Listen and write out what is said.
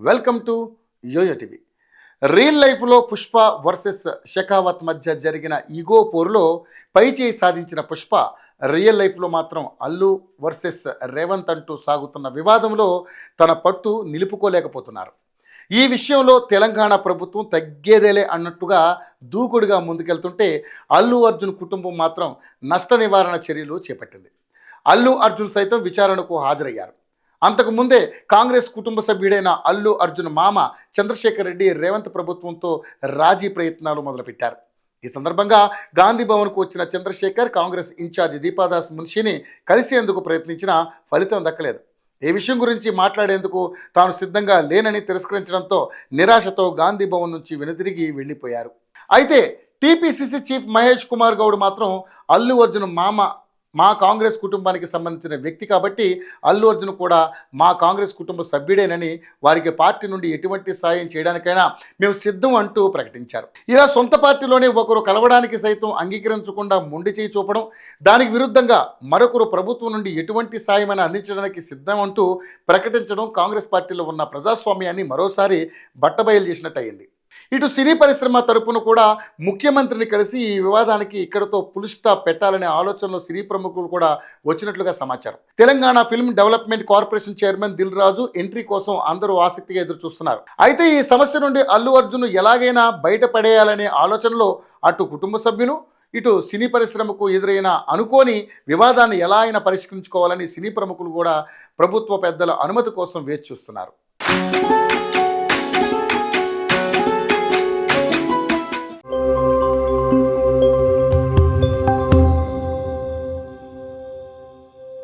Welcome to YoYo TV. Real లైఫ్లో Pushpa versus Shekhawat మధ్య జరిగిన ఈగో పోరులో పైచేయి సాధించిన పుష్ప రియల్ లైఫ్లో మాత్రం అల్లు వర్సెస్ రేవంత్ అంటూ సాగుతున్న వివాదంలో తన పట్టు నిలుపుకోలేకపోతున్నారు. ఈ విషయంలో తెలంగాణ ప్రభుత్వం తగ్గేదేలే అన్నట్టుగా దూకుడుగా ముందుకెళ్తుంటే అల్లు అర్జున్ కుటుంబం మాత్రం నష్ట నివారణ చర్యలు చేపట్టింది. అల్లు అర్జున్ సైతం విచారణకు హాజరయ్యారు. అంతకుముందే కాంగ్రెస్ కుటుంబ సభ్యుడైన అల్లు అర్జున్ మామ చంద్రశేఖర్ రెడ్డి రేవంత్ ప్రభుత్వంతో రాజీ ప్రయత్నాలు మొదలుపెట్టారు. ఈ సందర్భంగా గాంధీ భవన్కు వచ్చిన చంద్రశేఖర్ కాంగ్రెస్ ఇన్ఛార్జ్ దీపాదాస్ మున్షిని కలిసేందుకు ప్రయత్నించినా ఫలితం దక్కలేదు. ఈ విషయం గురించి మాట్లాడేందుకు తాను సిద్ధంగా లేనని తిరస్కరించడంతో నిరాశతో గాంధీ భవన్ నుంచి వెనుదిరిగి వెళ్ళిపోయారు. అయితే టీపీసీసీ చీఫ్ మహేష్ కుమార్ గౌడ్ మాత్రం అల్లు అర్జున్ మామ మా కాంగ్రెస్ కుటుంబానికి సంబంధించిన వ్యక్తి కాబట్టి అల్లు అర్జున్ కూడా మా కాంగ్రెస్ కుటుంబ సభ్యుడేనని, వారికి పార్టీ నుండి ఎటువంటి సాయం చేయడానికైనా మేము సిద్ధం అంటూ ప్రకటించారు. ఇలా సొంత పార్టీలోనే ఒకరు కలవడానికి సైతం అంగీకరించకుండా మొండి చేయి చూపడం, దానికి విరుద్ధంగా మరొకరు ప్రభుత్వం నుండి ఎటువంటి సాయమైనా అందించడానికి సిద్ధం అంటూ ప్రకటించడం కాంగ్రెస్ పార్టీలో ఉన్న ప్రజాస్వామ్యాన్ని మరోసారి బట్టబయలు చేసినట్టు అయింది. ఇటు సినీ పరిశ్రమ తరపున కూడా ముఖ్యమంత్రిని కలిసి ఈ వివాదానికి ఇక్కడతో ఫుల్ స్టాప్ పెట్టాలనే ఆలోచనలో సినీ ప్రముఖులు కూడా వచ్చినట్లుగా సమాచారం. Telangana Film Development Corporation chairman Dil Raju entry కోసం అందరూ ఆసక్తిగా ఎదురు చూస్తున్నారు. అయితే ఈ సమస్య నుండి అల్లు అర్జున్ ఎలాగైనా బయటపడేయాలనే ఆలోచనలో అటు కుటుంబ సభ్యులు, ఇటు సినీ పరిశ్రమకు ఎదురైన అనుకోని వివాదాన్ని ఎలా అయినా పరిష్కరించుకోవాలని సినీ ప్రముఖులు కూడా ప్రభుత్వ పెద్దల అనుమతి కోసం వేచి చూస్తున్నారు.